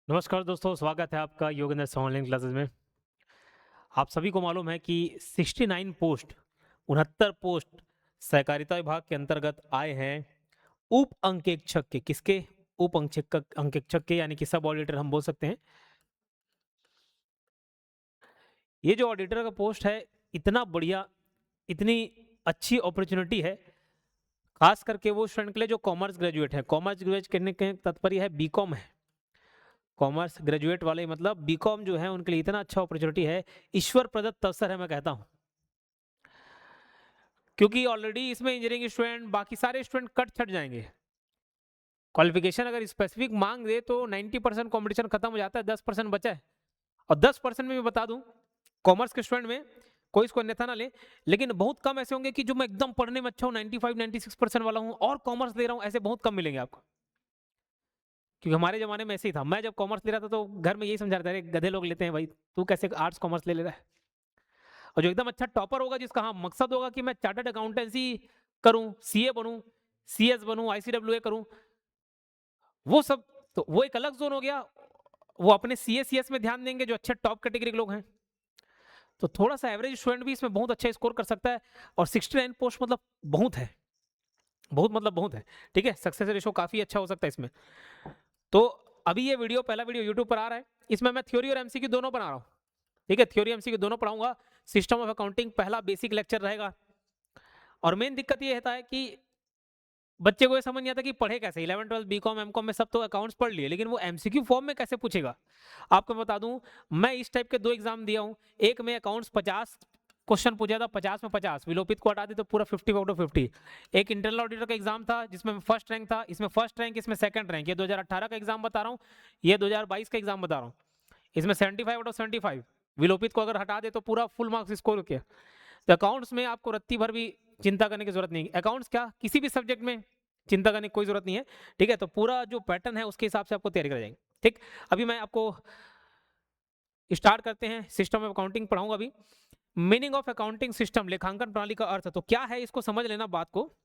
नमस्कार दोस्तों, स्वागत है आपका योगेंद्र सर ऑनलाइन क्लासेस में। आप सभी को मालूम है कि 69 पोस्ट 69 पोस्ट सहकारिता विभाग के अंतर्गत आए हैं उप अंकेक्षक के। किसके? उप अंकेक्षक के, यानी कि सब ऑडिटर हम बोल सकते हैं। ये जो ऑडिटर का पोस्ट है, इतना बढ़िया, इतनी अच्छी अपॉर्चुनिटी है, खास करके वो स्टूडेंट के लिए जो कॉमर्स ग्रेजुएट है। कॉमर्स ग्रेजुएट करने के तात्पर्य है बीकॉम है। कॉमर्स ग्रेजुएट वाले मतलब बीकॉम जो है उनके लिए इतना अच्छा अपॉर्चुनिटी है, ईश्वर प्रदत्त अवसर है मैं कहता हूं। क्योंकि ऑलरेडी इसमें इंजीनियरिंग स्टूडेंट, बाकी सारे स्टूडेंट कट छट जाएंगे। क्वालिफिकेशन अगर स्पेसिफिक मांग दे तो 90% कॉम्पिटिशन खत्म हो जाता है, 10% बचा है। और 10% में भी बता दूं, कॉमर्स के स्टूडेंट में कोई इसको अन्यथा ना ले, लेकिन बहुत कम ऐसे होंगे कि जो मैं एकदम पढ़ने में अच्छा हूँ, 95-96% वाला हूँ और कॉमर्स ले रहा हूँ, ऐसे बहुत कम मिलेंगे आपको। क्योंकि हमारे जमाने में ऐसे ही था। मैं जब कॉमर्स ले रहा था तो घर में यही समझा रहे थे, गधे लोग लेते हैं भाई, तू कैसे आर्ट्स कॉमर्स ले रहा है। और जो एकदम अच्छा टॉपर होगा, जिसका हाँ मकसद होगा कि मैं चार्टर्ड अकाउंटेंसी करूं, सीए बनूं, सीएस बनूं, आईसीडब्ल्यूए करूं, वो सब, तो वो एक अलग जोन हो गया। वो अपने सीए सीएस में ध्यान देंगे, जो अच्छे टॉप कैटेगरी के लोग हैं। तो थोड़ा सा एवरेज स्टूडेंट भी इसमें बहुत अच्छा स्कोर कर सकता है। और 69 पोस्ट मतलब बहुत है, बहुत मतलब बहुत है। ठीक है, सक्सेस रेशो काफी अच्छा हो सकता है इसमें। तो अभी ये वीडियो, पहला वीडियो यूट्यूब पर आ रहा है, इसमें मैं थ्योरी और एमसीक्यू दोनों बना रहा हूँ। ठीक है, थ्योरी एमसीक्यू दोनों पढ़ाऊंगा। सिस्टम ऑफ अकाउंटिंग पहला बेसिक लेक्चर रहेगा। और मेन दिक्कत ये होता है कि बच्चे को ये समझ नहीं आता कि पढ़े कैसे। 11 12 बीकॉम एमकॉम में सब तो अकाउंट्स पढ़ लिए, लेकिन वो एमसीक्यू फॉर्म में कैसे पूछेगा। आपको बता दूं, मैं इस टाइप के 2 एग्जाम दिया हूं। एक में अकाउंट्स 50 क्वेश्चन पूछा था, 50 में 50, विलोपित को हटा दे तो पूरा 50 आउट ऑफ 50। एक इंटरनल ऑडिटर का एग्जाम था जिसमें फर्स्ट रैंक था, इसमें फर्स्ट रैंक, इसमें सेकंड रैंक। ये 2018 का एग्जाम बता रहा हूँ, ये 2022 का एग्जाम बता रहा हूँ। इसमें 75 आउट ऑफ 75, विलोपित को अगर हटा दे तो पूरा फुल मार्क्स स्कोर किया। तो अकाउंट्स में आपको रत्ती भर भी चिंता करने की जरूरत नहीं है। अकाउंट्स क्या, किसी भी सब्जेक्ट में चिंता करने की कोई जरूरत नहीं है। ठीक है, तो पूरा जो पैटर्न है उसके हिसाब से आपको तैयारी कर जाएंगे। ठीक, अभी मैं आपको स्टार्ट करते हैं। सिस्टम ऑफ अकाउंटिंग पढ़ाऊंगा अभी। मीनिंग ऑफ अकाउंटिंग सिस्टम, लेखांकन प्रणाली का अर्थ तो क्या है, इसको समझ लेना बात को।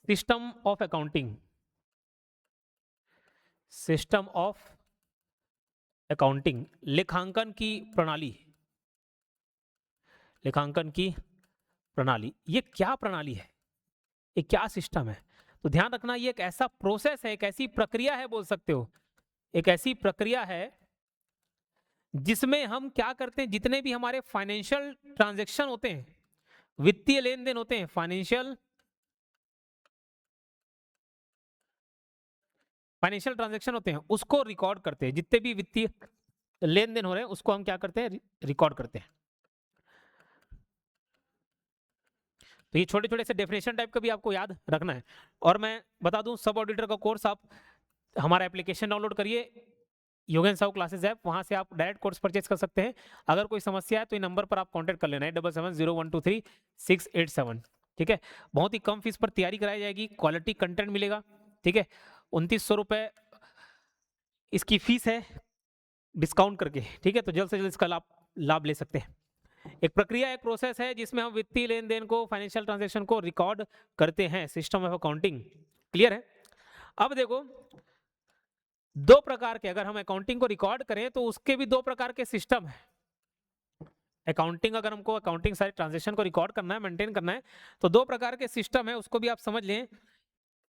System of accounting, system of accounting, लेखांकन की प्रणाली, लेखांकन की प्रणाली। ये क्या प्रणाली है, ये क्या सिस्टम है? तो ध्यान रखना, ये एक ऐसा प्रोसेस है, एक ऐसी प्रक्रिया है, बोल सकते हो एक ऐसी प्रक्रिया है जिसमें हम क्या करते हैं, जितने भी हमारे फाइनेंशियल ट्रांजैक्शन होते हैं, वित्तीय लेन देन होते हैं, फाइनेंशियल फाइनेंशियल ट्रांजैक्शन होते हैं, उसको रिकॉर्ड करते हैं। जितने भी वित्तीय लेन देन हो रहे हैं उसको हम क्या करते हैं, रिकॉर्ड करते हैं। तो ये छोटे छोटे से डेफिनेशन टाइप का भी आपको याद रखना है। और मैं बता दूं, सब ऑडिटर का कोर्स आप हमारा एप्लीकेशन डाउनलोड करिए, योगेंद्र साहू क्लासेस ऐप, वहां से आप डायरेक्ट कोर्स परचेज कर सकते हैं। अगर कोई समस्या है तो इन नंबर पर आप कांटेक्ट कर लेना है, 7770123687। ठीक है, बहुत ही कम फीस पर तैयारी कराई जाएगी, क्वालिटी कंटेंट मिलेगा। ठीक है, 2900 रुपये इसकी फीस है डिस्काउंट करके। ठीक है, तो जल्द से जल्द इसका लाभ ले सकते हैं। एक प्रक्रिया, एक प्रोसेस है जिसमें हम वित्तीय लेन देन को, फाइनेंशियल ट्रांजेक्शन को रिकॉर्ड करते हैं, सिस्टम ऑफ अकाउंटिंग। क्लियर है? अब देखो, 2 प्रकार के, अगर हम अकाउंटिंग को रिकॉर्ड करें तो उसके भी 2 प्रकार के सिस्टम है। अकाउंटिंग, अगर हमको अकाउंटिंग सारे ट्रांजेक्शन को रिकॉर्ड करना है, मेंटेन करना है, तो 2 प्रकार के सिस्टम है, उसको भी आप समझ लें।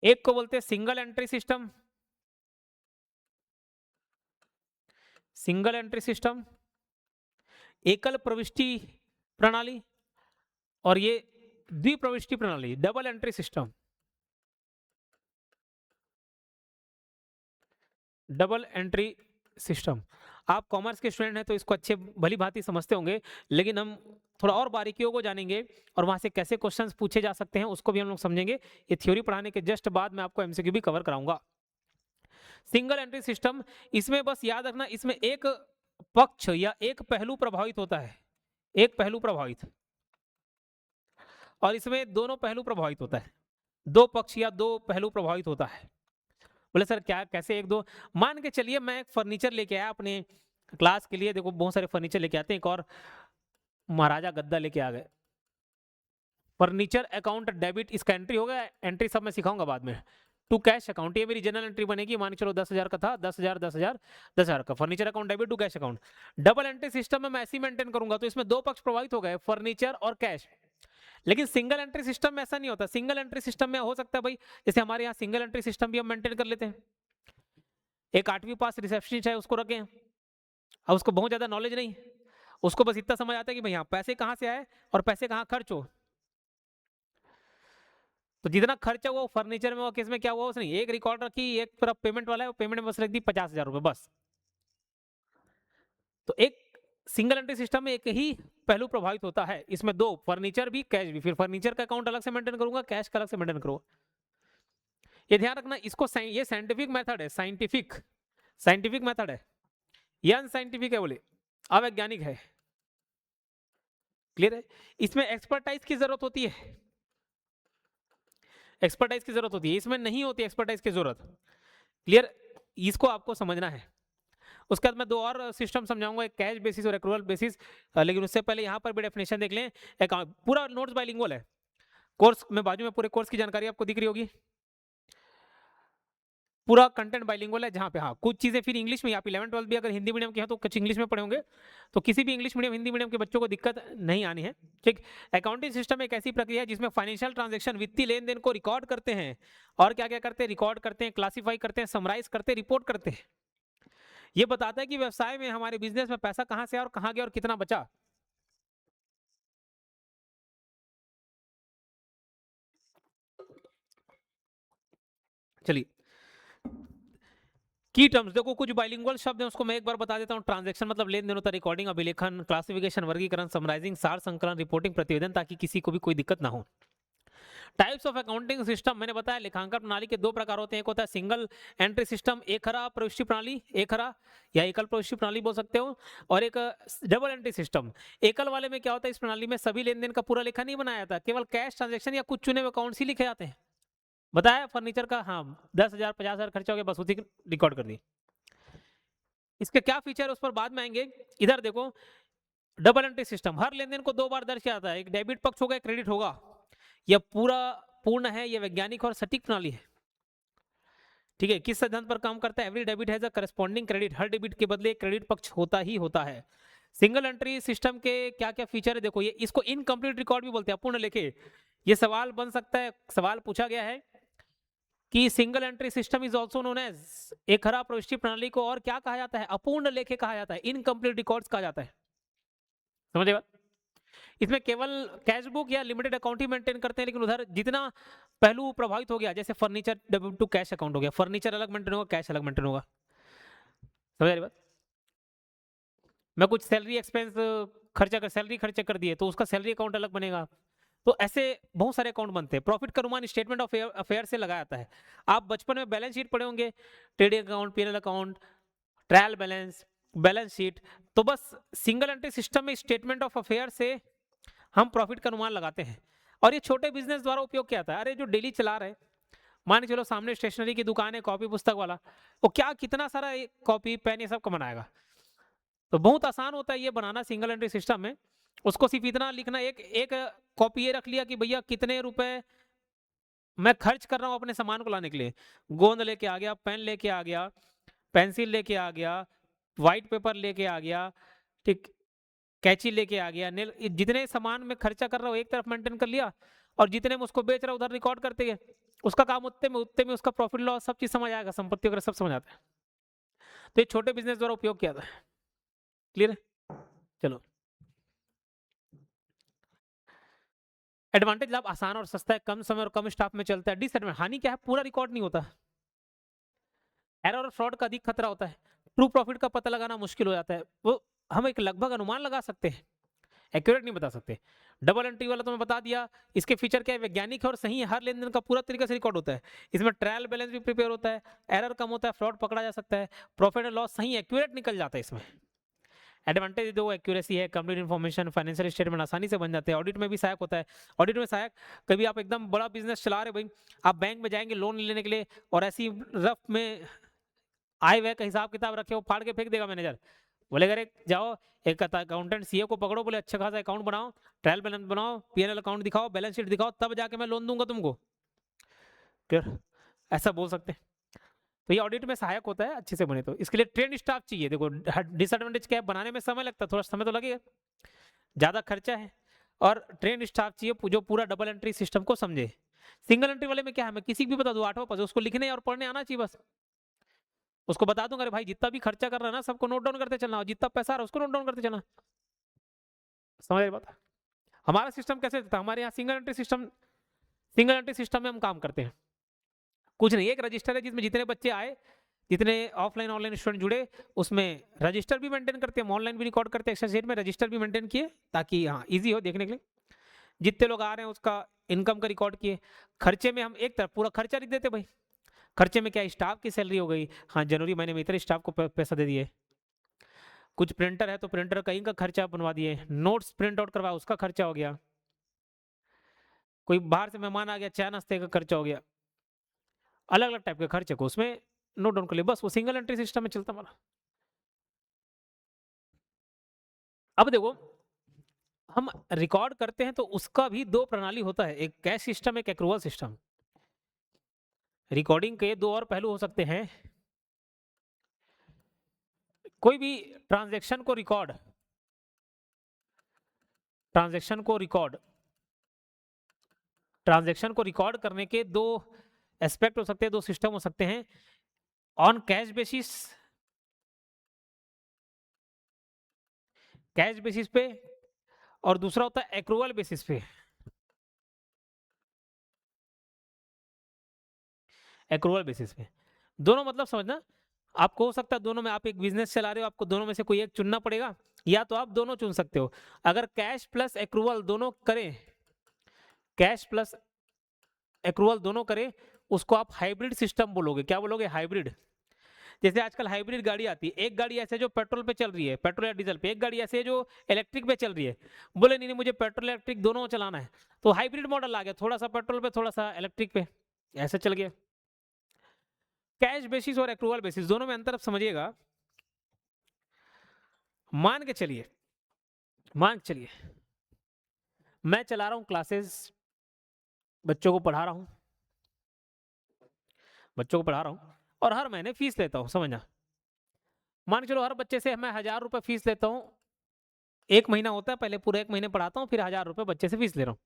एक को बोलते हैं single entry system, single entry system, एकल प्रविष्टि प्रणाली, और ये द्विप्रविष्टि प्रणाली, double entry system. Double entry system, आप कॉमर्स के स्टूडेंट हैं तो इसको अच्छे भली भांति समझते होंगे, लेकिन हम थोड़ा और बारीकियों को जानेंगे और वहां से कैसे क्वेश्चंस पूछे जा सकते हैं उसको भी हम लोग समझेंगे। ये थ्योरी पढ़ाने के जस्ट बाद मैं आपको एमसीक्यू भी कवर कराऊंगा। सिंगल एंट्री सिस्टम, इसमें बस याद रखना, इसमें एक पक्ष या एक पहलू प्रभावित होता है, एक पहलू प्रभावित, और इसमें दोनों पहलू प्रभावित होता है, 2 पक्ष या 2 पहलू प्रभावित होता है। बोले सर क्या, कैसे? एक दो, मान के चलिए मैं एक फर्नीचर लेके आया अपने क्लास के लिए। देखो बहुत सारे फर्नीचर लेके आते हैं, एक और महाराजा गद्दा लेके आ गए। फर्नीचर अकाउंट डेबिट, इसका एंट्री होगा, एंट्री सब मैं सिखाऊंगा बाद में। टू कैश अकाउंट, ये मेरी जनरल एंट्री बनेगी, मान के चलो 10,000 का था, 10,000 10,000 10,000 का furniture account debit to cash account. Double entry system में मैं ऐसे मेंटेन करूंगा तो इसमें दो पक्ष प्रभावित हो गए, फर्नीचर और कैश। लेकिन सिंगल एंट्री सिस्टम में ऐसा नहीं होता। सिंगल एंट्री सिस्टम में हो सकता है भाई, जैसे हमारे यहाँ सिंगल एंट्री सिस्टम भी हम मेंटेन कर लेते हैं। एक 8वीं पास रिसेप्शनिस्ट है, उसको रखें, अब उसको बहुत ज्यादा नॉलेज नहीं, उसको बस इतना समझ आता है कि भाई हाँ पैसे कहाँ से आए और पैसे कहाँ खर्च हो। तो जितना खर्चा हुआ फर्नीचर में हुआ, किस में क्या हुआ उसने एक रिकॉर्ड रखी, एक तरफ पेमेंट वाला है, पेमेंट में बस रख दी 50,000 रुपए बस। तो एक सिंगल एंट्री सिस्टम में एक ही पहलू प्रभावित होता है, इसमें दो, फर्नीचर भी कैश भी। फिर फर्नीचर का अकाउंट अलग से मेंटेन करूंगा, कैश का अलग से मेंटेन करूंगा। ये ध्यान रखना, इसको ये साइंटिफिक मेथड है, साइंटिफिक मेथड है, ये अनसाइंटिफिक है, बोले अवैज्ञानिक है। क्लियर है? इसमें एक्सपर्टाइज की जरूरत होती है, एक्सपर्टाइज की जरूरत होती है, इसमें नहीं होती एक्सपर्टाइज की जरूरत। क्लियर? इसको आपको समझना है। उसके बाद मैं दो और सिस्टम समझाऊंगा, एक कैश बेसिस और एक्रूवल बेसिस। लेकिन उससे पहले यहाँ पर भी डेफिनेशन देख लें। पूरा नोट्स बाइलिंगुअल है, कोर्स में बाजू में पूरे कोर्स की जानकारी आपको दिख रही होगी, पूरा कंटेंट बाइलिंगुअल है। जहाँ पे हाँ कुछ चीजें फिर इंग्लिश में, आप 11 12 भी अगर हिंदी मीडियम के हैं तो कुछ इंग्लिश में पढ़े होंगे, तो किसी भी इंग्लिश मीडियम हिंदी मीडियम के बच्चों को दिक्कत नहीं आनी है। ठीक, अकाउंटिंग सिस्टम एक ऐसी प्रक्रिया है जिसमें फाइनेंशियल ट्रांजेक्शन, वित्तीय लेन देन को रिकॉर्ड करते हैं, और क्या क्या करते हैं, रिकॉर्ड करते हैं, क्लासीफाई करते हैं, समराइज करते हैं, रिपोर्ट करते हैं। ये बताता है कि व्यवसाय में, हमारे बिजनेस में पैसा कहाँ से आया और कहाँ गया और कितना बचा। चलिए, की टर्म्स देखो, कुछ बाइलिंगुअल शब्द हैं, उसको मैं एक बार बता देता हूँ। ट्रांजैक्शन मतलब लेन देन होता है, रिकॉर्डिंग, अभिलेखन, क्लासिफिकेशन, वर्गीकरण, समराइजिंग, सार संकलन, रिपोर्टिंग, प्रतिवेदन, ताकि किसी को भी कोई दिक्कत ना हो। टाइप्स ऑफ अकाउंटिंग सिस्टम मैंने बताया, लेखांकन प्रणाली के दो प्रकार होते हैं, एक होता है सिंगल एंट्री सिस्टम, एक हरा प्रविष्टि प्रणाली, एक हरा या एकल प्रविष्टि प्रणाली बोल सकते हो, और एक डबल एंट्री सिस्टम। एकल वाले में क्या होता है, इस प्रणाली में सभी लेन देन का पूरा लेखा नहीं बनाया जाता, केवल कैश ट्रांजेक्शन या कुछ चुने हुए अकाउंट्स ही लिखे जाते हैं। बताया फर्नीचर का, हाँ 10,000 50,000 खर्चा हो गया, बस उसी रिकॉर्ड कर दी। इसके क्या फीचर है उस पर बाद में आएंगे। इधर देखो, डबल एंट्री सिस्टम, हर लेन देन को दो बार दर्ज किया जाता है, एक डेबिट पक्ष होगा, एक क्रेडिट होगा। यह पूर्ण है, यह वैज्ञानिक और सटीक प्रणाली है। ठीक है, किस सिद्धांत पर काम करता है, every debit has a corresponding credit, her debit के बदले एक क्रेडिट पक्ष होता ही होता है। सिंगल एंट्री सिस्टम के क्या क्या फीचर है देखो, ये इसको इनकम्प्लीट रिकॉर्ड भी बोलते हैं, अपूर्ण लेखे। ये सवाल बन सकता है, सवाल पूछा गया है कि single entry system is also known as, एक खरा प्रविष्टि प्रणाली को और क्या कहा जाता है, अपूर्ण लेखे कहा जाता है, इनकम्प्लीट रिकॉर्ड्स कहा जाता है। समझे बात? इसमें केवल कैश बुक या लिमिटेड अकाउंट ही मेंटेन करते हैं, लेकिन उधर जितना पहलू प्रभावित हो गया, जैसे furniture debit to cash account हो गया, फर्नीचर अलग मेंटेन होगा, कैश अलग मेंटेन होगा। समझ रही बात? मैं कुछ सैलरी एक्सपेंस खर्चा कर, सैलरी खर्चे कर दिए तो उसका सैलरी अकाउंट अलग बनेगा। तो ऐसे बहुत सारे अकाउंट बनते हैं। प्रॉफिट का अनुमान स्टेटमेंट ऑफ अफेयर से लगाया जाता है। आप बचपन में बैलेंस शीट पढ़े होंगे, trading account, PNL account, trial balance, balance sheet. तो बस सिंगल एंट्री सिस्टम में स्टेटमेंट ऑफ अफेयर से हम प्रॉफिट का अनुमान लगाते हैं, और ये छोटे बिजनेस द्वारा उपयोग किया जाता है। अरे जो डेली चला रहे, मान के चलो सामने स्टेशनरी की दुकान है, कॉपी पुस्तक वाला, वो क्या कितना सारा कॉपी पेन ये सब का बनाएगा। तो बहुत आसान होता है ये बनाना सिंगल एंट्री सिस्टम में। उसको सिर्फ इतना लिखना, एक एक कॉपी ये रख लिया कि भैया कितने रुपए मैं खर्च कर रहा हूँ अपने सामान को लाने के लिए। गोंद लेके आ गया, पेन लेके आ गया, पेंसिल लेके आ गया, व्हाइट पेपर लेके आ गया, ठीक, कैची लेके आ गया, नेल, जितने सामान में खर्चा कर रहा हूँ एक तरफ मेंटेन कर लिया, और जितने में उसको बेच रहा हूँ उधर रिकॉर्ड करते हैं। उसका काम उतने में उसका प्रॉफिट लॉस सब चीज समझ आएगा, संपत्ति वगैरह सब समझ आता है। तो ये छोटे बिजनेस द्वारा उपयोग किया था। क्लियर है? चलो, एडवांटेज लाभ, आसान और सस्ता है, कम समय और कम स्टाफ में चलता है। डिसएडवांटेज, हानि क्या है, पूरा रिकॉर्ड नहीं होता, एरर और फ्रॉड का अधिक खतरा होता है, ट्रू प्रॉफिट का पता लगाना मुश्किल हो जाता है। वो हम एक लगभग अनुमान लगा सकते हैं, एक्यूरेट नहीं बता सकते। डबल एंट्री वाला तो मैं बता दिया, इसके फीचर क्या है, वैज्ञानिक है और सही है, हर लेन देन का पूरा तरीके से रिकॉर्ड होता है। इसमें ट्रायल बैलेंस भी प्रिपेयर होता है, एरर कम होता है, फ्रॉड पकड़ा जा सकता है, प्रॉफिट एंड लॉस सही एक्यूरेट निकल जाता है इसमें। एडवांटेज दो, एक्यूरेसी है, कंप्लीट इन्फॉर्मेशन, फाइनेंशियल स्टेटमेंट आसानी से बन जाते हैं, ऑडिट में भी सहायक होता है। ऑडिट में सहायक, कभी आप एकदम बड़ा बिजनेस चला रहे भाई, आप बैंक में जाएंगे लोन लेने के लिए, और ऐसी रफ में आय व्यय का हिसाब किताब रखे हो, फाड़ के फेंक देगा मैनेजर, बोलेगा अरे जाओ एक अकाउंटेंट सीए को पकड़ो, बोले अच्छा खासा अकाउंट बनाओ, ट्रायल बैलेंस बनाओ, पीएनएल अकाउंट दिखाओ, बैलेंस शीट दिखाओ, तब जाके मैं लोन दूंगा तुमको। क्लियर? ऐसा बोल सकते हैं। तो ये ऑडिट में सहायक होता है अच्छे से बने तो। इसके लिए ट्रेंड स्टाफ चाहिए। देखो डिसएडवांटेज क्या है, बनाने में समय लगता है, थोड़ा समय तो लगेगा, ज़्यादा खर्चा है, और ट्रेंड स्टाफ चाहिए जो पूरा डबल एंट्री सिस्टम को समझे। सिंगल एंट्री वाले में क्या है, मैं किसी भी बता दूं 8वां पास, उसको लिखने और पढ़ने आना चाहिए बस। उसको बता दूंगा, अरे भाई जितना भी खर्चा कर रहा है ना सबको नोट डाउन करते चलना, और जितना पैसा आ रहा है उसको नोट डाउन करते चलना। समझ रहे बात? हमारा सिस्टम कैसे था, हमारे यहाँ सिंगल एंट्री सिस्टम में हम काम करते हैं। कुछ नहीं, एक रजिस्टर है जिसमें जितने बच्चे आए, जितने ऑफलाइन ऑनलाइन स्टूडेंट जुड़े, उसमें रजिस्टर भी मेंटेन करते हैं, ऑनलाइन भी रिकॉर्ड करते हैं, एक्सेल शीट में रजिस्टर भी मेंटेन किए ताकि हाँ इजी हो देखने के लिए। जितने लोग आ रहे हैं उसका इनकम का रिकॉर्ड किए। खर्चे में हम एक तरफ पूरा खर्चा लिख देते भाई। खर्चे में क्या, स्टाफ की सैलरी हो गई, हाँ जनवरी महीने में इतने स्टाफ को पैसा दे दिए। कुछ प्रिंटर है तो प्रिंटर कहीं का खर्चा बनवा दिए, नोट्स प्रिंट आउट करवाया उसका खर्चा हो गया, कोई बाहर से मेहमान आ गया चाय नाश्ते का खर्चा हो गया, अलग अलग टाइप के खर्चे को उसमें नोट डाउन कर लिया, बस वो सिंगल एंट्री सिस्टम में चलता हमारा। अब देखो हम रिकॉर्ड करते हैं तो उसका भी दो प्रणाली होता है, एक कैश सिस्टम, एक एक्रूवल सिस्टम। रिकॉर्डिंग के दो और पहलू हो सकते हैं। कोई भी ट्रांजैक्शन को रिकॉर्ड ट्रांजैक्शन को रिकॉर्ड करने के दो एस्पेक्ट हो सकते हैं, दो सिस्टम हो सकते हैं। ऑन कैश बेसिस पे, और दूसरा होता है एक्रूवल बेसिस पे। एक्रूवल बेसिस पे दोनों मतलब समझना, आपको हो सकता है दोनों में, आप एक बिजनेस चला रहे हो, आपको दोनों में से कोई एक चुनना पड़ेगा, या तो आप दोनों चुन सकते हो। अगर कैश प्लस एक्रूवल दोनों करें, कैश प्लस एक्रूवल दोनों करें, उसको आप हाइब्रिड सिस्टम बोलोगे। क्या बोलोगे? हाइब्रिड। जैसे आजकल हाइब्रिड गाड़ी आती है, एक गाड़ी ऐसे जो पेट्रोल पे चल रही है, पेट्रोल या डीजल पे, एक गाड़ी ऐसे जो इलेक्ट्रिक पे चल रही है। बोले नहीं नहीं मुझे पेट्रोल इलेक्ट्रिक दोनों चलाना है, तो हाइब्रिड मॉडल आ गया, थोड़ा सा पेट्रोल पे थोड़ा सा इलेक्ट्रिक पे, ऐसे चल गया। कैश बेसिस और एक्रूवल बेसिस दोनों में अंतर अब समझिएगा। मान के चलिए मैं चला रहा हूं क्लासेस, बच्चों को पढ़ा रहा हूं, और हर महीने फीस लेता हूं, समझना। मान के चलो हर बच्चे से मैं 1000 रुपए फीस लेता हूं। एक महीना होता है, पहले पूरे एक महीने पढ़ाता हूं, फिर 1000 रुपए बच्चे से फीस ले रहा हूं।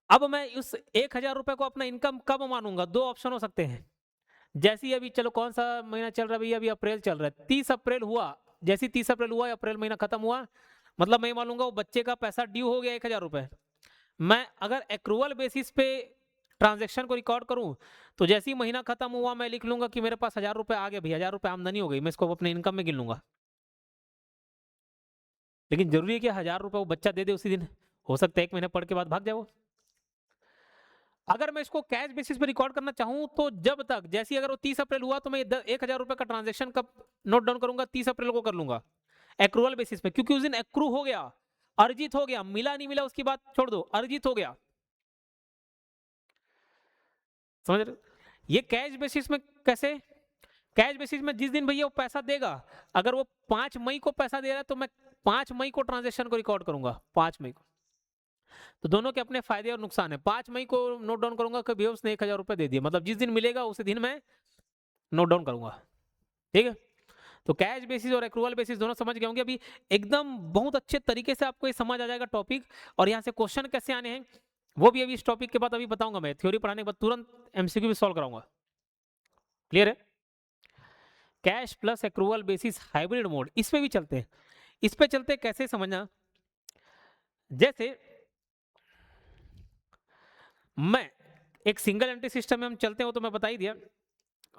अब मैं उस 1000 रुपए को अपना इनकम कब मानूंगा? दो ऑप्शन हो सकते हैं। जैसे ही अभी चलो कौन सा महीना चल रहा है भैया, अभी अप्रैल चल रहा है, 30 अप्रैल हुआ, जैसे 30 अप्रैल हुआ, अप्रैल महीना खत्म हुआ, मतलब मैं मानूंगा वो बच्चे का पैसा ड्यू हो गया 1000 रुपए। मैं अगर एक्रूवल बेसिस पे ट्रांजेक्शन को रिकॉर्ड करूं, तो जैसे ही महीना खत्म हुआ मैं लिख लूंगा कि मेरे पास 1000 रुपए आ गए, भैया 1000 रुपए आमदनी हो गई, मैं इसको अपने इनकम में गिन लूंगा। लेकिन जरूरी है कि 1000 रुपए वो बच्चा दे दे उसी दिन? हो सकता है एक महीने पढ़ के बाद भाग जाए वो। अगर मैं इसको कैश बेसिस पे रिकॉर्ड करना चाहूं तो जब तक, जैसे अगर वो 30 अप्रैल हुआ तो मैं 1000 रुपए का ट्रांजेक्शन कब नोट डाउन करूंगा? 30 अप्रैल को कर लूंगा एक्रूवल बेसिस पे, क्योंकि उस दिन एक्रू हो गया, अर्जित हो गया, मिला नहीं मिला उसकी बात छोड़ दो, अर्जित हो गया। समझ रहे? ये कैश बेसिस में कैसे? कैश बेसिस में जिस दिन भैया वो पैसा देगा, अगर वो 5 मई को पैसा दे रहा है तो मैं 5 मई को ट्रांजेक्शन को रिकॉर्ड करूंगा, 5 मई को। तो दोनों के अपने फायदे और नुकसान है। 5 मई को नोट डाउन करूंगा कि भैया उसने 1000 रुपए दे दिए, मतलब जिस दिन मिलेगा उसी दिन मैं नोट डाउन करूंगा। ठीक है? तो कैश बेसिस और एक्रूवल बेसिस दोनों समझ गए होंगे अभी। एकदम बहुत अच्छे तरीके से आपको ये समझ आ जाएगा टॉपिक, और यहाँ से क्वेश्चन कैसे आने हैं वो भी अभी इस टॉपिक के बाद अभी बताऊंगा। मैं थ्योरी पढ़ाने के बाद तुरंत एमसीक्यू भी सॉल्व कराऊंगा। क्लियर है? Cash plus accrual basis hybrid mode, इस पे भी चलते हैं। इस पे चलते कैसे समझना, जैसे मैं एक सिंगल एंट्री सिस्टम में हम चलते हो तो मैं बता ही दिया,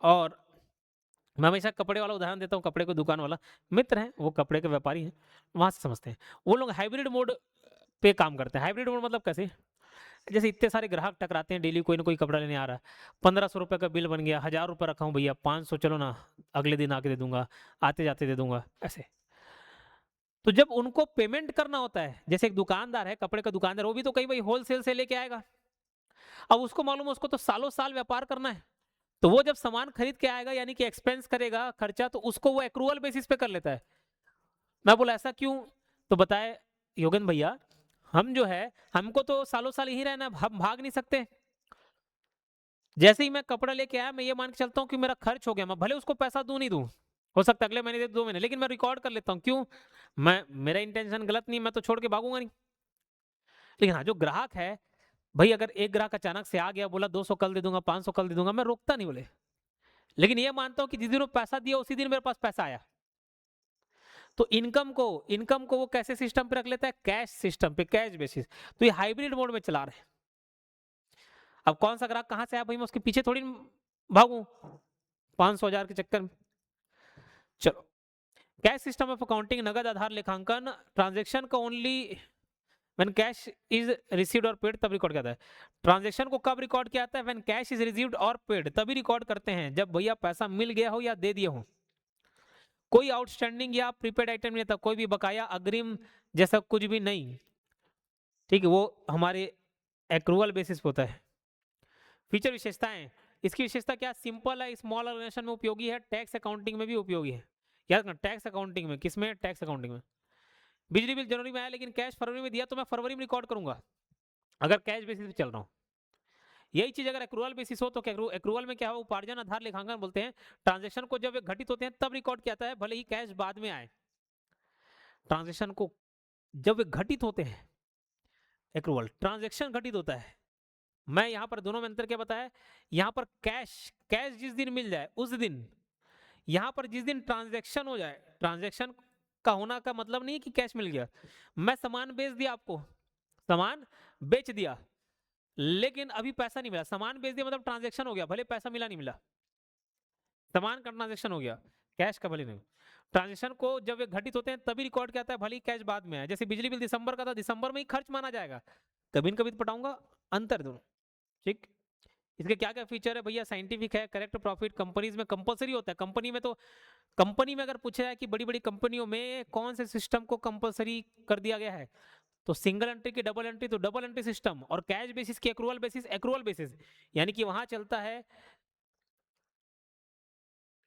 और मैं हमेशा कपड़े वाला उदाहरण देता हूँ, कपड़े को दुकान वाला मित्र है, वो कपड़े के व्यापारी हैं, वहां से समझते हैं। वो लोग हाइब्रिड मोड पे काम करते हैं। हाइब्रिड मोड मतलब कैसे? जैसे इतने सारे ग्राहक टकराते हैं डेली, कोई ना कोई कपड़ा लेने आ रहा है, 1500 रुपए का बिल बन गया, 1000 रुपए रखा हूँ भैया, 500 चलो ना अगले दिन आके दे दूंगा, आते जाते दे दूंगा, ऐसे। तो जब उनको पेमेंट करना होता है, जैसे एक दुकानदार है, कपड़े का दुकानदार, वो भी तो कहीं भाई होलसेल से लेके आएगा। अब उसको मालूम है उसको तो सालों साल व्यापार करना है, तो वो जब सामान खरीद के आएगा यानी कि एक्सपेंस करेगा खर्चा, तो उसको वो एक्रूवल बेसिस पे कर लेता है। मैं बोला ऐसा क्यों? तो बताए योगेंद्र भैया, हम जो है, हमको तो सालों साल यही रहना है, हम भाग नहीं सकते। जैसे ही मैं कपड़ा लेके आया, मैं ये मान के चलता हूँ कि मेरा खर्च हो गया, मैं भले उसको पैसा दूं नहीं दूं, हो सकता है अगले महीने दे 2 महीने, लेकिन मैं रिकॉर्ड कर लेता हूँ। क्यों? मैं, मेरा इंटेंशन गलत नहीं, मैं तो छोड़ के भागूंगा नहीं। लेकिन हाँ, जो ग्राहक है भाई, अगर एक ग्राहक अचानक से आ गया, बोला 200 कल दे दूंगा, 500 कल दे दूंगा, मैं रोकता नहीं बोले, लेकिन ये मानता हूँ कि जिस दिन वो पैसा दिया उसी दिन मेरे पास पैसा आया। तो इनकम को वो कैसे सिस्टम पे रख लेता है? कैश सिस्टम पे, कैश बेसिस। तो ये हाइब्रिड मोड में चला रहे हैं। अब कौन सा ग्राहक कहां से आया भाई, मैं उसके पीछे थोड़ी भागू 500,000 के चक्कर में। चलो, कैश सिस्टम ऑफ अकाउंटिंग, नगद आधार लेखांकन, ट्रांजेक्शन का only when cash is received और पेड, तब रिकॉर्ड किया है। ट्रांजेक्शन को कब रिकॉर्ड किया जाता है? व्हेन कैश इज रिसीव्ड और पेड, तभी रिकॉर्ड करते हैं जब भैया पैसा मिल गया हो या दे दिए हो। कोई आउटस्टैंडिंग या प्रीपेड आइटम नहीं था, कोई भी बकाया, अग्रिम जैसा कुछ भी नहीं, ठीक है, वो हमारे एक्रूअल बेसिस पे होता है। फीचर विशेषताएं, इसकी विशेषता क्या? सिंपल है, स्मॉल ऑर्गेनाइजेशन में उपयोगी है, टैक्स अकाउंटिंग में भी उपयोगी है। याद रखना, टैक्स अकाउंटिंग में, किसमें? टैक्स अकाउंटिंग में। बिजली बिल जनवरी में आया लेकिन कैश फरवरी में दिया, तो मैं फरवरी में रिकॉर्ड करूंगा अगर कैश बेसिस पे चल रहा हूँ। यही चीज अगर एक्रूअल बेसिस हो तो एक्रूअल में क्या हो? उपार्जन आधार लेखांकन बोलते हैं। ट्रांजेक्शन को जब घटित होते हैं तब रिकॉर्ड किया जाता है, भले ही कैश बाद में आए। ट्रांजेक्शन को जब वे घटित होते हैं, एक्रूअल, ट्रांजेक्शन घटित होता है। मैं यहां पर दोनों में अंतर क्या बताया? यहां पर कैश, कैश जिस दिन मिल जाए उस दिन, यहां पर जिस दिन ट्रांजैक्शन हो जाए, ट्रांजैक्शन का होना का मतलब नहीं कि कैश मिल गया। मैं सामान बेच दिया आपको, सामान बेच दिया, लेकिन अभी पैसा नहीं मिला। सामान बेच दिया मतलब ट्रांजैक्शन हो गया, भले पैसा मिला नहीं मिला, सामान का ट्रांजैक्शन हो गया, कैश का भले नहीं। ट्रांजैक्शन को जब वे घटित होते हैं तभी रिकॉर्ड किया जाता है, भले ही कैश बाद में आए। जैसे बिजली बिल दिसंबर का था, दिसंबर में ही खर्च माना जाएगा, कभी न कभी तो पटाऊंगा, अंतर दोनों। ठीक। इसके क्या क्या फीचर है भैया? साइंटिफिक है, करेक्ट प्रॉफिट, कंपनीज में कंपलसरी होता है। कंपनी में तो, कंपनी में अगर पूछा जाए कि बड़ी बड़ी कंपनियों में कौन से सिस्टम को कंपलसरी कर दिया गया है, तो सिंगल एंट्री की डबल एंट्री, तो डबल एंट्री सिस्टम, और कैश बेसिस की एक्रूअल बेसिस, एक्रूअल बेसिस, यानी कि वहां चलता है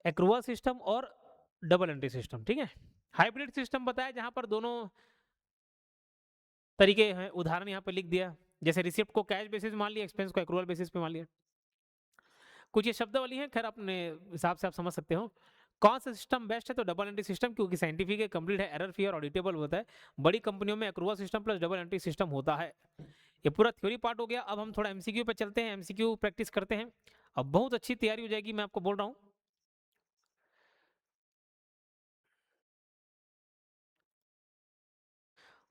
एक्रूअल सिस्टम और डबल एंट्री सिस्टम। ठीक है। हाइब्रिड सिस्टम बताया जहां पर दोनों तरीके हैं, उदाहरण यहाँ पे लिख दिया। जैसे रिसिप्ट को कैश बेसिस मान लिया, एक्सपेंस को एक्रूअल बेसिस पे मान लिया। कुछ ये शब्दावली है, खैर अपने हिसाब से आप समझ सकते हो। कौन सा सिस्टम बेस्ट है? तो डबल एंट्री सिस्टम, क्योंकि साइंटिफिक है, कंप्लीट है, एरर फ्री और ऑडिटेबल होता है। बड़ी कंपनियों में accrual system plus double entry system होता है। ये पूरा थ्योरी पार्ट हो गया। अब हम थोड़ा एमसीक्यू पे चलते हैं, एमसीक्यू प्रैक्टिस करते हैं। अब बहुत अच्छी तैयारी हो जाएगी, मैं आपको बोल रहा हूँ।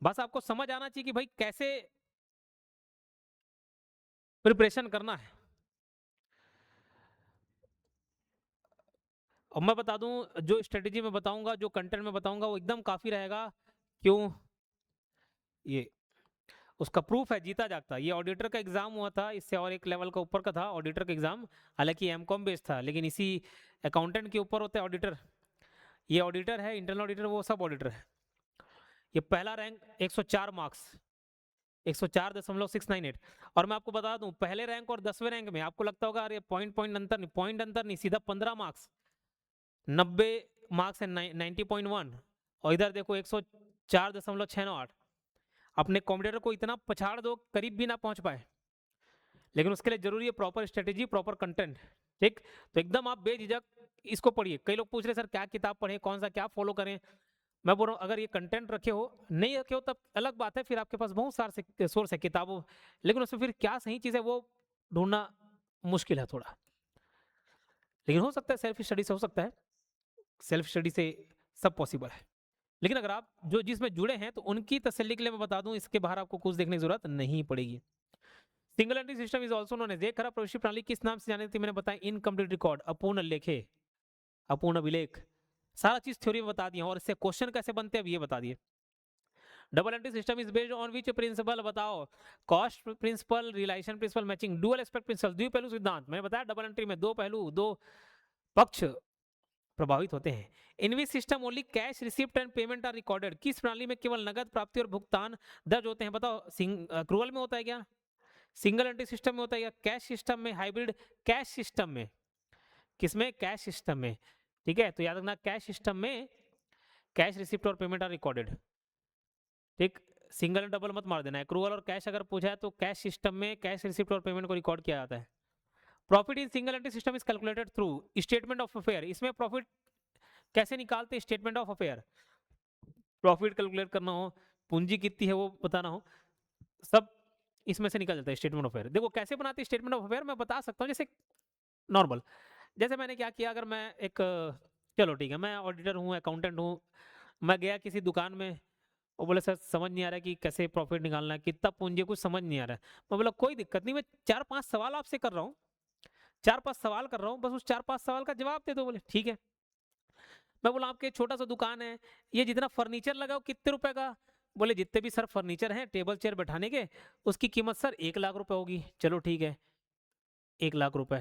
बस आपको समझ आना चाहिए कि भाई कैसे प्रिपरेशन करना है। अब मैं बता दूं, जो स्ट्रेटेजी में बताऊंगा, जो कंटेंट में बताऊंगा, वो एकदम काफी रहेगा। क्यों? ये उसका प्रूफ है जीता जागता। ये ऑडिटर का एग्जाम हुआ था, इससे और एक लेवल का ऊपर का था ऑडिटर का एग्जाम। हालांकि एमकॉम बेस्ड था, लेकिन इसी अकाउंटेंट के ऊपर होता है ऑडिटर। ये ऑडिटर है, इंटरनल ऑडिटर, वो सब ऑडिटर है। ये पहला रैंक 104 मार्क्स, 104.698। और मैं आपको बता दूं, पहले रैंक और 10वें रैंक में आपको लगता होगा अरे पॉइंट पॉइंट अंतर नहीं, पॉइंट अंतर नहीं, सीधा 15 मार्क्स, 90 मार्क्स है, 90.1। और इधर देखो 104.698। अपने कॉम्पिटिटर को इतना पछाड़ दो, करीब भी ना पहुंच पाए। लेकिन उसके लिए जरूरी है प्रॉपर स्ट्रेटेजी, प्रॉपर कंटेंट। ठीक। तो एकदम आप बेझिझक इसको पढ़िए। कई लोग पूछ रहे सर क्या किताब पढ़े, कौन सा क्या फॉलो करें। मैं बोल रहा हूँ, अगर ये कंटेंट रखे हो, नहीं रखे हो तब अलग बात है, फिर आपके पास बहुत सारे सोर्स है किताबों, लेकिन उसमें फिर क्या सही चीज़ है वो ढूंढना मुश्किल है थोड़ा। लेकिन हो सकता है सेल्फ स्टडी से हो सकता है, सेल्फ स्टडी से सब पॉसिबल है। लेकिन अगर आप जो जिसमें जुड़े हैं तो उनकी तसल्ली के लिए मैं बता दूं, इसके बाहर आपको कुछ देखने की जरूरत नहीं पड़ेगी। Single entry system is also known as, एक खरा प्रवेशी प्रणाली किस नाम से जानी थी? मैंने बताया इनकम्प्लीट रिकॉर्ड, अपूर्ण लेखे, अपूर्ण अभिलेख। सारा चीज थ्योरी में बता दिया, और इससे क्वेश्चन कैसे बनते हैं अब ये बता दिए। Double entry system is based on which principle? बताओ। Cost principle, relation principle, matching, dual aspect principle, द्विपहलू सिद्धांत। मैंने बताया डबल एंट्री में दो पहलू, दो पक्ष प्रभावित होते हैं। In which system only cash receipt and payment are recorded, किस प्रणाली में केवल नगद प्राप्ति और भुगतान दर्ज होते हैं? बताओ। अक्रूवल में होता है क्या? सिंगल एंट्री सिस्टम में होता है या कैश सिस्टम में? हाइब्रिड कैश सिस्टम में। किसमें? कैश सिस्टम में। ठीक है, तो याद रखना कैश सिस्टम में कैश रिसिप्ट और पेमेंट आर रिकॉर्डेड। ठीक। सिंगल एंड डबल मत मार देना। एक्रूवल और कैश अगर पूछा है तो कैश सिस्टम में कैश रिसिप्ट और पेमेंट को रिकॉर्ड किया जाता है। Profit in single entry system is calculated through statement of affair. इसमें प्रॉफिट कैसे निकालते, statement of affair. Profit calculate करना हो, पूंजी कितनी है वो बताना हो, सब इसमें से निकल जाता है स्टेटमेंट ऑफ अफेयर। देखो कैसे बनाते हैं स्टेटमेंट ऑफ अफेयर, मैं बता सकता हूँ। जैसे नॉर्मल, जैसे मैंने क्या किया, अगर मैं एक चलो ठीक है, मैं ऑडिटर हूँ, अकाउंटेंट हूँ, मैं गया किसी दुकान में, वो बोले सर समझ नहीं आ रहा है कि कैसे प्रॉफिट निकालना है, कितना पूंजी, कुछ समझ नहीं आ रहा है। मैं बोला कोई दिक्कत नहीं, मैं 4-5 सवाल आपसे कर रहा हूँ, 4-5 सवाल कर रहा हूँ, बस उस 4-5 सवाल का जवाब दे दो। बोले ठीक है। मैं बोला आपके छोटा सा दुकान है, ये जितना फर्नीचर लगा वो कितने रुपए का। बोले जितने भी सर फर्नीचर हैं टेबल चेयर बैठाने के, उसकी कीमत सर 1 लाख रुपए होगी। चलो ठीक है, 1 लाख रुपए,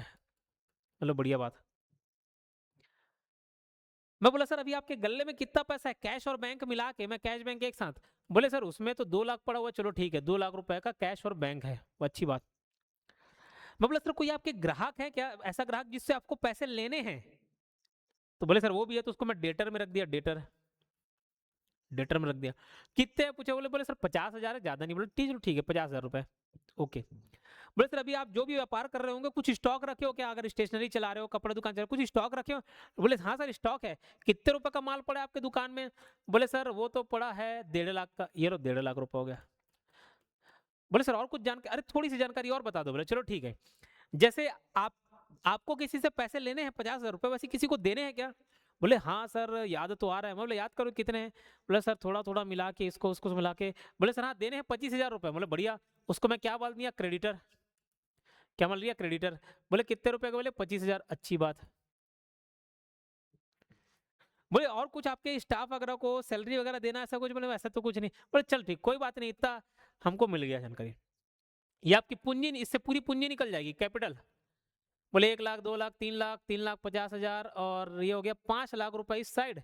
चलो बढ़िया बात। मैं बोला सर अभी आपके गले में कितना पैसा है, कैश और बैंक मिला के, मैं कैश बैंक एक साथ। बोले सर उसमें तो 2 लाख पड़ा हुआ। चलो ठीक है, 2 लाख रुपए का कैश और बैंक है, वो अच्छी बात। मैं बोला सर कोई आपके ग्राहक है क्या, ऐसा ग्राहक जिससे आपको पैसे लेने हैं। तो बोले सर वो भी है, तो उसको मैं डेटर में रख दिया, डेटर, डेटर में रख दिया। कितने हैं पूछे, बोले बोले सर 50,000 है, ज्यादा नहीं। बोले ठीक, चलो ठीक है, 50,000 रुपए, ओके। बोले सर अभी आप जो भी व्यापार कर रहे होंगे कुछ स्टॉक रखे हो क्या, अगर स्टेशनरी चला रहे हो, कपड़ा दुकान चला रहे हो, कुछ स्टॉक रखे हो। बोले हाँ सर स्टॉक है। कितने रुपए का माल पड़ा है आपके दुकान में। बोले सर वो तो पड़ा है 1.5 लाख का। ये रो 1.5 लाख रुपए हो गया। बोले सर और कुछ जानकारी, अरे थोड़ी सी जानकारी और बता दो। बोले चलो ठीक है, जैसे आप, आपको किसी से पैसे लेने हैं 50,000 रुपए, वैसे किसी को देने हैं क्या। बोले हाँ सर याद तो आ रहा है। मैं बोले याद करो कितने हैं। बोले सर थोड़ा थोड़ा मिला के, इसको उसको मिला के। बोले सर हाँ देने हैं 25,000 रुपए। बोले बढ़िया, उसको मैं क्या बोल दिया, क्रेडिटर। क्या मान लिया, क्रेडिटर। बोले कितने रुपए का, बोले 25,000, अच्छी बात। बोले और कुछ आपके स्टाफ वगैरह को सैलरी वगैरह देना ऐसा कुछ। बोले ऐसा तो कुछ नहीं। बोले चल ठीक, कोई बात नहीं, इतना हमको मिल गया जानकारी। ये आपकी पूंजी, इससे पूरी पूंजी निकल जाएगी, कैपिटल। बोले 1 लाख, 2 लाख, 3 लाख, 3,50,000, और ये हो गया 5 लाख रुपए इस साइड।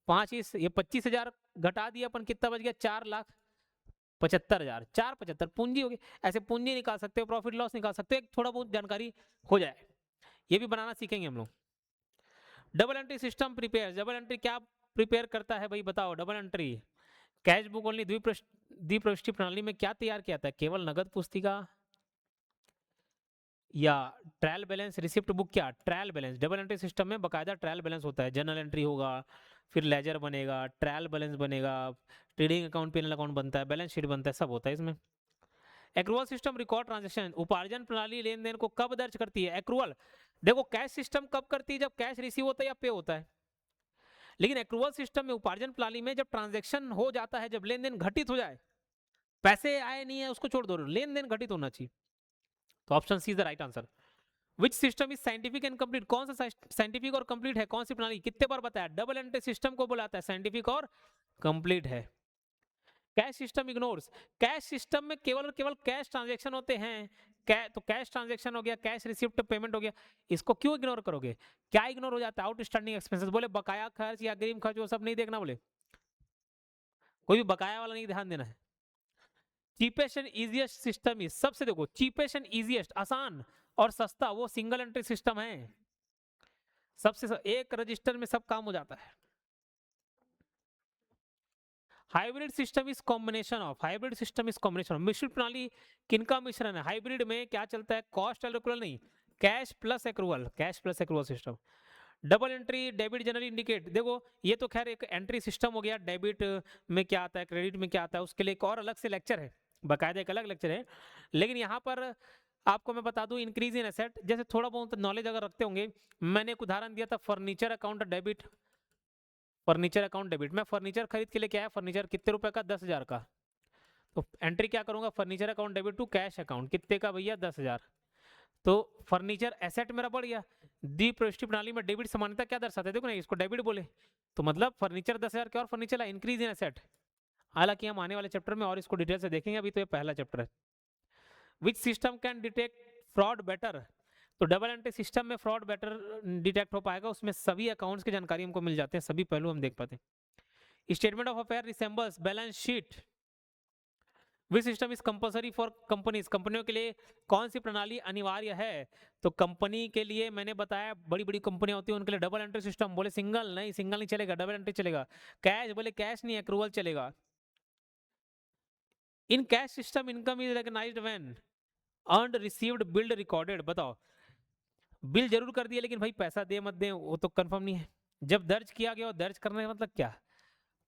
पांच इस, ये 25,000 घटा दिया अपन, कितना बच गया, 4,75,000, 4,75 पूंजी होगी। ऐसे पूंजी निकाल सकते हो, प्रॉफिट लॉस निकाल सकते हो, एक थोड़ा बहुत जानकारी हो जाए। ये भी बनाना सीखेंगे हम लोग। Double entry system prepare, double entry क्या प्रिपेयर करता है भाई बताओ। Double entry cash book only द्विपृष्ठीय प्रणाली में क्या तैयार किया था, केवल नगद पुस्तिका या ट्रायल बैलेंस, रिसिप्ट बुक। क्या trial balance, double entry system में बकायदा ट्रायल बैलेंस होता है, जर्नल एंट्री होगा, फिर लेजर बनेगा, ट्रायल बैलेंस बनेगा, ट्रेडिंग अकाउंट, पेनल अकाउंट बनता है, बैलेंस शीट बनता है, सब होता है इसमें। एक्रूअल सिस्टम रिकॉर्ड ट्रांजेक्शन, उपार्जन प्रणाली लेन देन को कब दर्ज करती है। एक्रूअल देखो कैश सिस्टम कब करती है, जब कैश रिसीव होता है या पे होता है। लेकिन एक्रूअल सिस्टम में, उपार्जन प्रणाली में, जब ट्रांजेक्शन हो जाता है, जब लेन देन घटित हो जाए, पैसे आए नहीं है उसको छोड़ दो, लेन देन घटित होना चाहिए। तो option C is the right answer. Which system is scientific and complete, कौन सा साइंटिफिक और कंप्लीट है, कौन सी प्रणाली, कितने बार बताया, डबल एंट्री सिस्टम को बुलाता है साइंटिफिक और कंप्लीट है। Cash system ignores, cash system में केवल और केवल कैश ट्रांजैक्शन होते हैं। तो कैश ट्रांजैक्शन हो गया, कैश रिसिप्ट पेमेंट हो गया, इसको क्यों इग्नोर करोगे। क्या इग्नोर हो जाता है, आउटस्टैंडिंग एक्सपेंसेस। बोले बकाया खर्च या अग्रिम खर्च वो सब नहीं देखना। बोले कोई भी बकाया वाला नहीं ध्यान देना है। Cheapest and easiest system is, सबसे देखो चीपेस्ट एंड इजिएस्ट, आसान और सस्ता, वो सिंगल एंट्री सिस्टम है। सबसे एक रजिस्टर में सब काम हो जाता है। Hybrid system is combination of, hybrid system is combination of, मिश्रित प्रणाली किनका मिश्रण है। हाइब्रिड में क्या चलता है, कॉस्ट एंड एक्रूअल नहीं, cash plus accrual, cash plus accrual system. Double entry debit generally indicate, देखो ये तो खैर एक एंट्री सिस्टम हो गया, डेबिट में क्या आता है, क्रेडिट में क्या आता है, उसके लिए एक और अलग से लेक्चर है, बाकायदा एक अलग लेक्चर है। लेकिन यहाँ पर आपको मैं बता दूं, इंक्रीज इन एसेट, जैसे थोड़ा बहुत नॉलेज अगर रखते होंगे, मैंने एक उदाहरण दिया था, furniture account debit, furniture account debit, मैं फर्नीचर खरीद के लेके आया, फर्नीचर कितने रुपए का, 10,000 का। तो एंट्री क्या करूंगा, furniture account debit to cash account, कितने का भैया, 10,000। तो फर्नीचर एसेट मेरा बढ़ गया। द्विपृष्ठीय प्रणाली में डेबिट समानता क्या दर्शाते हैं, देखो ना इसको डेबिट बोले, तो मतलब फर्नीचर 10,000 के और फर्नीचर इंक्रीज इन एसेट। हालांकि हम आने वाले चैप्टर में और इसको डिटेल से देखेंगे, अभी तो ये पहला चैप्टर है। Which system can detect fraud better, तो डबल एंट्री सिस्टम में फ्रॉड बेटर डिटेक्ट हो पाएगा, उसमें सभी अकाउंट्स की जानकारी हमको मिल जाते हैं, सभी पहलू हम देख पाते हैं। Statement of affair resembles balance sheet. Which system is compulsory for companies, कंपनियों के लिए कौन सी प्रणाली अनिवार्य है। तो कंपनी के लिए मैंने बताया, बड़ी बड़ी कंपनियां होती हैं उनके लिए डबल एंट्री सिस्टम। बोले सिंगल नहीं, सिंगल नहीं चलेगा, डबल एंट्री चलेगा। कैश, बोले कैश नहीं, एक्रूवल चलेगा। In cash system income is recognised when earned, received, billed, recorded, बताओ बिल जरूर कर दिया, लेकिन भाई पैसा दे मत दे वो तो कंफर्म नहीं है। जब दर्ज किया गया, और दर्ज करने का मतलब क्या,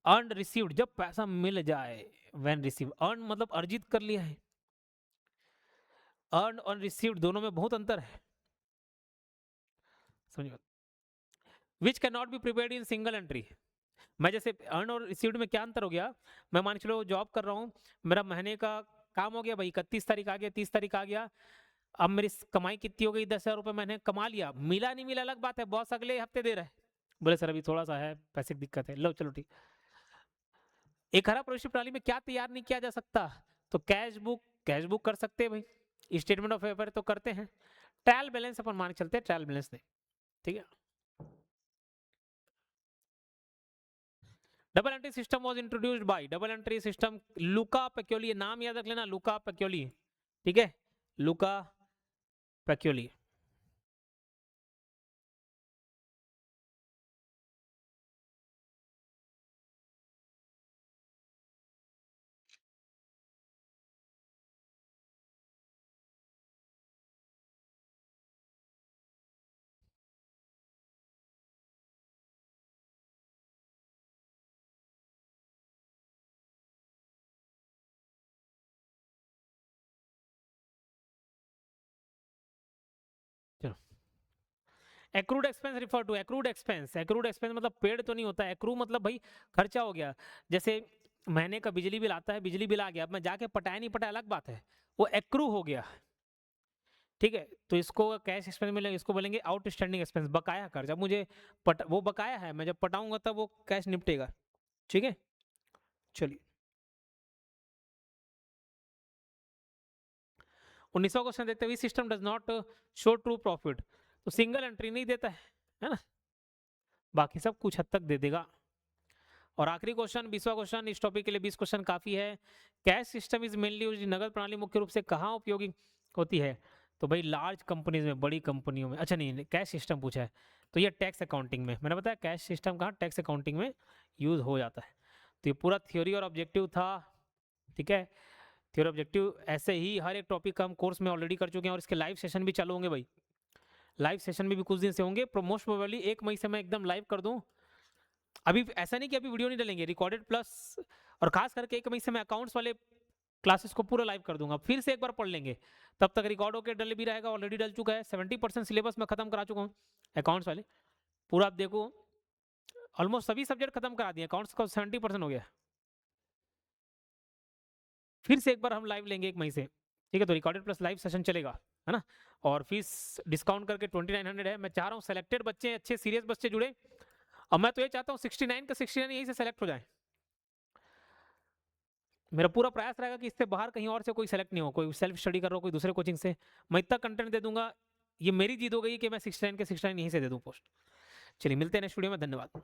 अर्न रिसीव्ड, जब पैसा मिल जाए, व्हेन रिसीव, अर्न मतलब अर्जित कर लिया है, अर्न और रिसीव्ड दोनों में बहुत अंतर है, समझिए। Which can not be prepared in single entry. मैं जैसे अर्न और रिसीव्ड में क्या अंतर हो गया, मैं मान के चलो जॉब कर रहा हूँ, मेरा महीने का काम हो गया भाई, 31 तारीख आ गया, 30 तारीख आ गया, अब मेरी कमाई कितनी हो गई, 10,000 रुपये मैंने कमा लिया, मिला नहीं मिला अलग बात है, बॉस अगले हफ्ते दे रहा है, बोले सर अभी थोड़ा सा है पैसे की दिक्कत है, लो चलो ठीक। एक खराब भविष्य प्रणाली में क्या तैयार नहीं किया जा सकता, तो कैश बुक कर सकते हैं भाई, स्टेटमेंट ऑफ अफेयर तो करते हैं, ट्रायल बैलेंस अपन मान के चलते हैं, ट्रायल बैलेंस नहीं, ठीक है। Double entry system was introduced by, double entry system Luca Pacioli, नाम याद रख लेना, लुका पैक्योली, ठीक है, लुका पैक्योली। चलो, accrued expense refer to, accrued expense, accrued expense मतलब पेड तो नहीं होता, एक्रू मतलब भाई खर्चा हो गया, जैसे महीने का बिजली बिल आता है, बिजली बिल आ गया, अब मैं जाके पटाया नहीं पटाया अलग बात है, वो एक्रू हो गया, ठीक है। तो इसको कैश एक्सपेंस में इसको बोलेंगे आउटस्टैंडिंग एक्सपेंस, बकाया कर्ज, अब मुझे वो बकाया है, मैं जब पटाऊंगा तब वो कैश निपटेगा, ठीक है। चलिए 19वां क्वेश्चन देखते हुए, system does not show true profit, तो सिंगल एंट्री नहीं देता है ना, बाकी सब कुछ हद तक दे देगा। और आखिरी क्वेश्चन 20वां क्वेश्चन, इस टॉपिक के लिए 20 क्वेश्चन काफी है। Cash system is mainly used, नगद प्रणाली मुख्य रूप से कहाँ उपयोगी होती है, तो भाई लार्ज कंपनीज में, बड़ी कंपनियों में, अच्छा नहीं कैश सिस्टम पूछा है, तो ये टैक्स अकाउंटिंग में, मैंने बताया कैश सिस्टम कहाँ टैक्स अकाउंटिंग में यूज हो जाता है। तो ये पूरा थ्योरी और ऑब्जेक्टिव था, ठीक है। थ्योरी ऑब्जेक्टिव ऐसे ही हर एक टॉपिक का हम कोर्स में ऑलरेडी कर चुके हैं, और इसके लाइव सेशन भी चालू होंगे भाई, लाइव सेशन भी कुछ दिन से होंगे, मोस्ट प्रोबेबली 1 मई से मैं एकदम लाइव कर दूं। अभी ऐसा नहीं कि अभी वीडियो नहीं डलेंगे, रिकॉर्डेड प्लस, और खास करके 1 मई से मैं अकाउंट्स वाले क्लासेस को पूरा लाइव कर दूंगा, फिर से एक बार पढ़ लेंगे, तब तक रिकॉर्ड होकर डल भी रहेगा, ऑलरेडी डल चुका है, 70% सिलेबस मैं खत्म करा चुका हूँ अकाउंट्स वाले, पूरा आप देखो ऑलमोस्ट सभी सब्जेक्ट खत्म करा दिए, अकाउंट्स का 70% हो गया, फिर से एक बार हम लाइव लेंगे 1 मई से, ठीक है। तो रिकॉर्डेड प्लस लाइव सेशन चलेगा, है ना। और फीस डिस्काउंट करके 2900 है, मैं चाह रहा हूँ सेलेक्टेड बच्चे, अच्छे सीरियस बच्चे जुड़े, और मैं तो ये चाहता हूँ 69 का 69 यहीं से सेलेक्ट हो जाए, मेरा पूरा प्रयास रहेगा कि इससे बाहर कहीं और से कोई सेलेक्ट नहीं हो, कोई सेल्फ स्टडी कर रहा हो कोई दूसरे कोचिंग से, मैं इतना कंटेंट दे दूंगा, ये मेरी जीत हो गई कि मैं 69 के 69 यहीं से दे दूं पोस्ट। चलिए मिलते हैं नेक्स्ट वीडियो में, धन्यवाद।